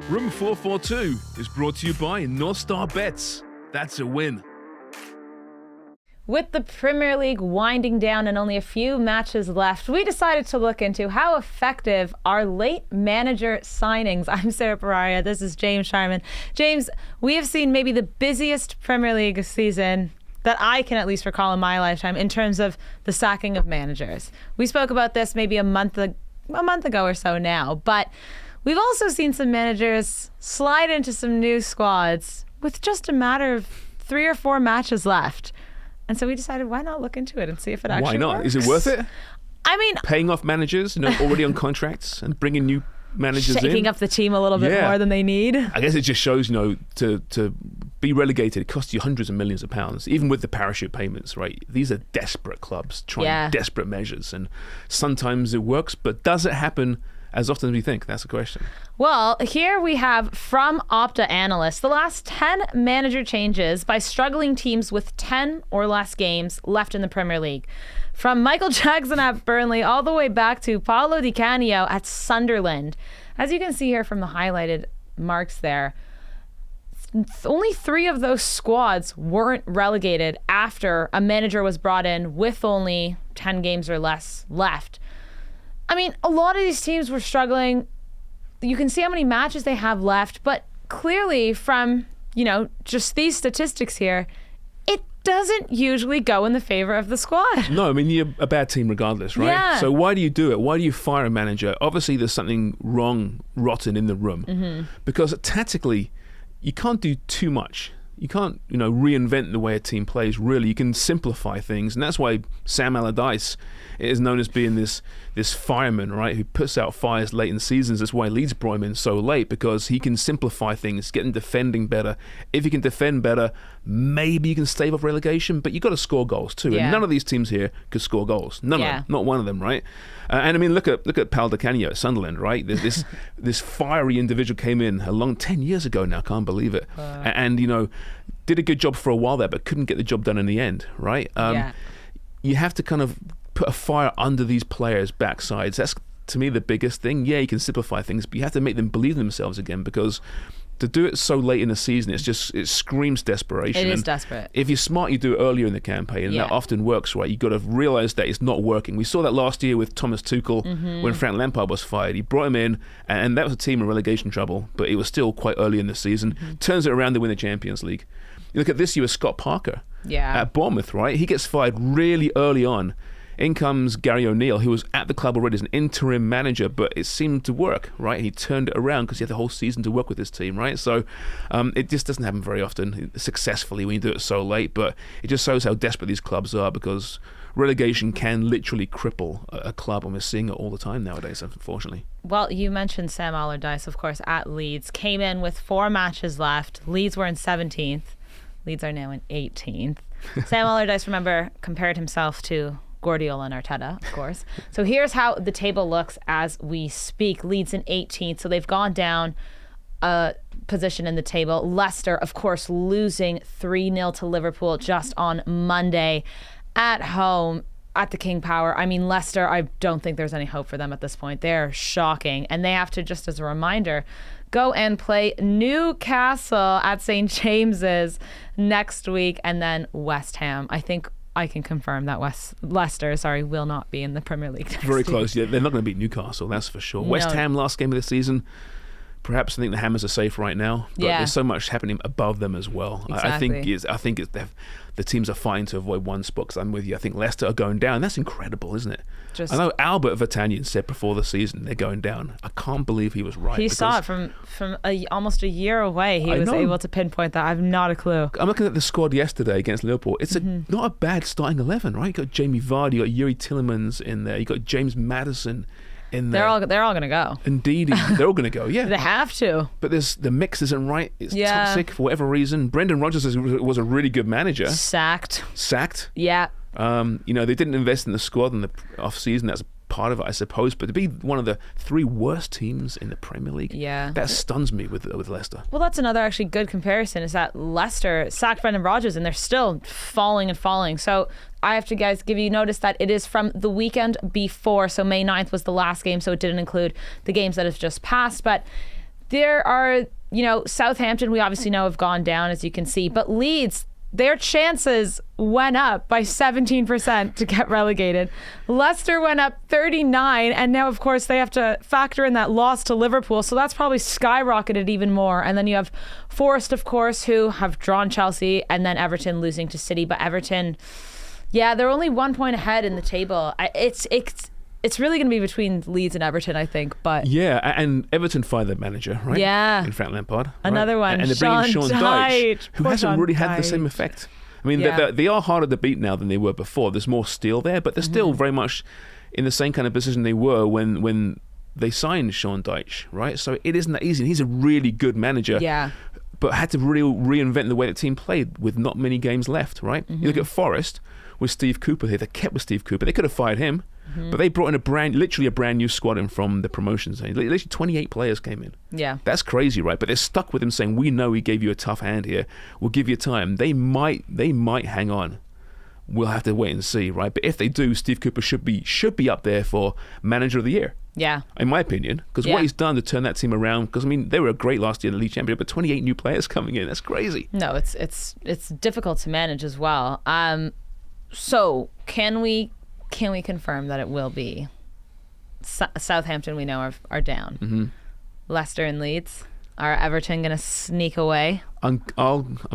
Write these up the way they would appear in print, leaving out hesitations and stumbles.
Room 442 is brought to you by North Star Bets. That's a win. With the Premier League winding down and only a few matches left, we decided to look into how effective are late manager signings. I'm Sarah Pararia. This is James Sharman. James, we have seen maybe the busiest Premier League season that I can at least recall in my lifetime in terms of the sacking of managers. We spoke about this maybe a month ago or so now, but we've also seen some managers slide into some new squads with just a matter of 3 or 4 matches left. And so we decided, why not look into it and see if it actually Why not? works? Is it worth it? I mean, Paying off managers, already on contracts and bringing new managers in? shaking up the team a little bit more than they need. I guess it just shows, to be relegated, it costs you hundreds of millions of pounds, even with the parachute payments, right? These are desperate clubs trying desperate measures. And sometimes it works, but does it happen as often as we think? That's the question. Well, here we have from Opta Analyst the last 10 manager changes by struggling teams with 10 or less games left in the Premier League. From Michael Jackson at Burnley all the way back to Paolo Di Canio at Sunderland. As you can see here from the highlighted marks there, only 3 of those squads weren't relegated after a manager was brought in with only 10 games or less left. I mean, a lot of these teams were struggling. You can see how many matches they have left, but clearly from, just these statistics here, it doesn't usually go in the favor of the squad. No, I mean, you're a bad team regardless, right? Yeah. So why do you do it? Why do you fire a manager? Obviously, there's something wrong, rotten in the room. Because tactically, you can't do too much. You can't, reinvent the way a team plays, really. You can simplify things. And that's why Sam Allardyce is known as being this fireman, right, who puts out fires late in seasons. That's why Leeds brought him in so late, because he can simplify things, get them defending better. If you can defend better, maybe you can stave off relegation, but you've got to score goals too. Yeah. And none of these teams here could score goals. None of them. Not one of them, right? And I mean, look at Paolo Di Canio at Sunderland, right? This fiery individual came in 10 years ago now, can't believe it. And, did a good job for a while there, but couldn't get the job done in the end, right? You have to kind of put a fire under these players' backsides. That's, to me, the biggest thing. Yeah, you can simplify things, but you have to make them believe in themselves again, because to do it so late in the season, it screams desperation. It is and desperate. If you're smart, you do it earlier in the campaign, and that often works, right? You've got to realize that it's not working. We saw that last year with Thomas Tuchel when Frank Lampard was fired. He brought him in, and that was a team in relegation trouble, but it was still quite early in the season. Turns it around to win the Champions League. You look at this year with Scott Parker at Bournemouth, right? He gets fired really early on. In comes Gary O'Neill, who was at the club already as an interim manager, but it seemed to work, right? He turned it around because he had the whole season to work with his team, right? So it just doesn't happen very often successfully when you do it so late, but it just shows how desperate these clubs are, because relegation can literally cripple a club, and we're seeing it all the time nowadays, unfortunately. Well, you mentioned Sam Allardyce, of course, at Leeds. Came in with 4 matches left. Leeds were in 17th. Leeds are now in 18th. Sam Allardyce, remember, compared himself to Guardiola and Arteta, of course. So here's how the table looks as we speak. Leeds in 18th, so they've gone down a position in the table. Leicester, of course, losing 3-0 to Liverpool just on Monday at home at the King Power. I mean, Leicester, I don't think there's any hope for them at this point. They're shocking. And they have to, just as a reminder, go and play Newcastle at St. James's next week, and then West Ham. I think I can confirm that Leicester, will not be in the Premier League next Very week. close. Yeah, they're not going to beat Newcastle, that's for sure. West Ham, last game of the season. Perhaps I think the Hammers are safe right now, but there's so much happening above them as well. Exactly. I think the teams are fighting to avoid one spot. Because I'm with you. I think Leicester are going down. That's incredible, isn't it? I know Albert Vertanian said before the season they're going down. I can't believe he was right. He saw it from almost a year away. He was able to pinpoint that. I have not a clue. I'm looking at the squad yesterday against Liverpool. It's not a bad starting 11, right? You got Jamie Vardy, you got Yuri Tillemans in there, you got James Maddison in there. They're all going to go. Indeed, they're all going to go. Yeah, they have to. But the mix isn't right. It's toxic for whatever reason. Brendan Rodgers was a really good manager. Sacked. Yeah. They didn't invest in the squad in the off season. That's part of it, I suppose. But to be one of the 3 worst teams in the Premier League, that stuns me with Leicester. Well, that's another actually good comparison, is that Leicester sacked Brendan Rodgers and they're still falling and falling. So I have to, guys, give you notice that it is from the weekend before. So May 9th was the last game, so it didn't include the games that have just passed. But there are, Southampton, we obviously know have gone down, as you can see, but Leeds, their chances went up by 17% to get relegated. Leicester went up 39, and now, of course, they have to factor in that loss to Liverpool, so that's probably skyrocketed even more. And then you have Forest, of course, who have drawn Chelsea, and then Everton losing to City. But Everton, they're only 1 point ahead in the table. It's really going to be between Leeds and Everton, I think. But yeah, and Everton fired their manager, right? Yeah. In Frank Lampard. Another one. And they're bringing Sean Dyche, who hasn't really had the Dyche. same effect. I mean, they are harder to beat now than they were before. There's more steel there, but they're still very much in the same kind of position they were when they signed Sean Dyche, right? So it isn't that easy. And he's a really good manager. Yeah. But had to really reinvent the way the team played with not many games left, right? You look at Forest with Steve Cooper here. They kept with Steve Cooper. They could have fired him, but they brought in literally a brand new squad in from the promotions. Literally 28 players came in. Yeah. That's crazy, right? But they're stuck with him saying, we know he gave you a tough hand here. We'll give you time. They might hang on. We'll have to wait and see, right? But if they do, Steve Cooper should be up there for Manager of the Year. Yeah. In my opinion, because what he's done to turn that team around, because I mean they were great last year in the league championship, but 28 new players coming in, that's crazy. No, it's difficult to manage as well. So can we confirm that it will be Southampton? We know are down. Leicester and Leeds. Are Everton going to sneak away? I'm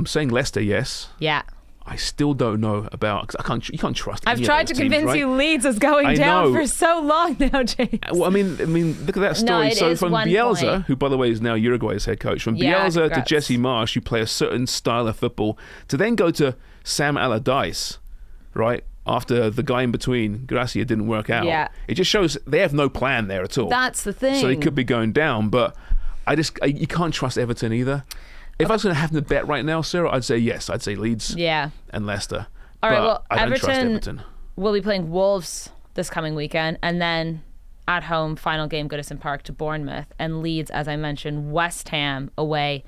saying Leicester, yes. Yeah. I still don't know about, because you can't trust. I've tried to convince you Leeds is going down for so long now, James. Well, I mean, look at that story. No, so from Bielsa, point. who by the way is now Uruguay's head coach, from Bielsa to Jesse Marsch, who play a certain style of football, to then go to Sam Allardyce, right? After the guy in between, Gracia, didn't work out. Yeah. It just shows they have no plan there at all. That's the thing. So they could be going down, but you can't trust Everton either. If I was going to have to bet right now, Sarah, I'd say yes. I'd say Leeds and Leicester. All right, well, I don't trust Everton. Will be playing Wolves this coming weekend, and then at home, final game, Goodison Park to Bournemouth, and Leeds, as I mentioned, West Ham away,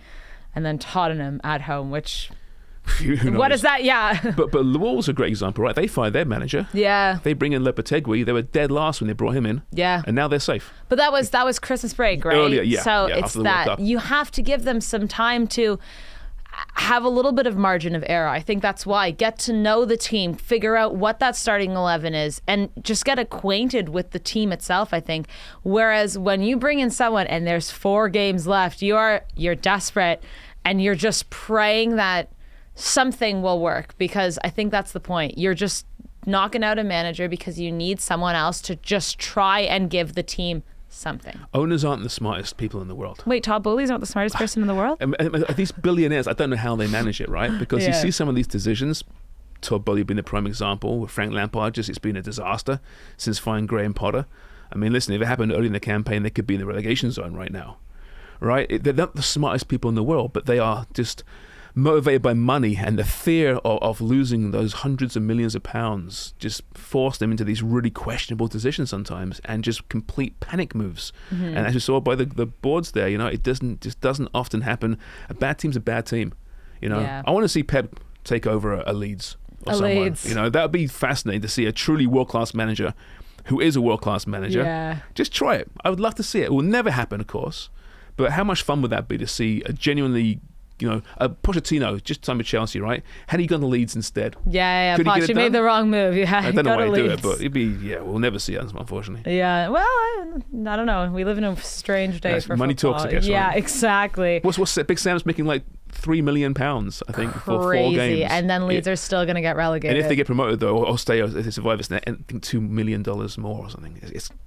and then Tottenham at home, which... What is that? Yeah. But the Wolves are a great example, right? They fired their manager. Yeah. They bring in Lopetegui. They were dead last when they brought him in. Yeah. And now they're safe. But that was Christmas break, right? Earlier, yeah. So yeah, it's that you have to give them some time to have a little bit of margin of error. I think that's why. Get to know the team, figure out what that starting 11 is, and just get acquainted with the team itself, I think. Whereas when you bring in someone and there's 4 games left, you're desperate and you're just praying that something will work, because I think that's the point. You're just knocking out a manager because you need someone else to just try and give the team something. Owners aren't the smartest people in the world. Wait, Todd Bowley's not the smartest person in the world? These billionaires, I don't know how they manage it, right? Because you see some of these decisions, Todd Bowley being a prime example, with Frank Lampard, it's been a disaster since firing Graham Potter. I mean, listen, if it happened early in the campaign, they could be in the relegation zone right now, right? They're not the smartest people in the world, but they are just motivated by money, and the fear of losing those hundreds of millions of pounds just force them into these really questionable decisions sometimes, and just complete panic moves. And as you saw by the boards there, it doesn't often happen. A bad team's a bad team. I want to see Pep take over a Leeds or someone. Leeds. That would be fascinating to see a truly world-class manager who is a world-class manager. Yeah. Just try it. I would love to see it. It will never happen, of course, but how much fun would that be to see a genuinely Pochettino, just signed with Chelsea, right? Had he gone to Leeds instead? Yeah. Poch, you made the wrong move. I don't know why he do it, but we'll never see it, unfortunately. Yeah, well, I don't know. We live in a strange day for money football. Talks, I guess, yeah, right? Exactly. What's Big Sam's making like £3 million, I think, for 4 games. And then Leeds are still going to get relegated. And if they get promoted, though, or stay as they survive, it's I think $2 million more or something.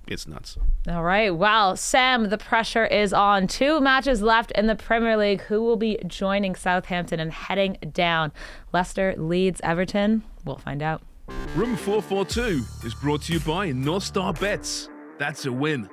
It's nuts. All right. Well, Sam, the pressure is on. 2 matches left in the Premier League. Who will be joining Southampton and heading down? Leicester, Leeds, Everton? We'll find out. Room 442 is brought to you by North Star Bets. That's a win.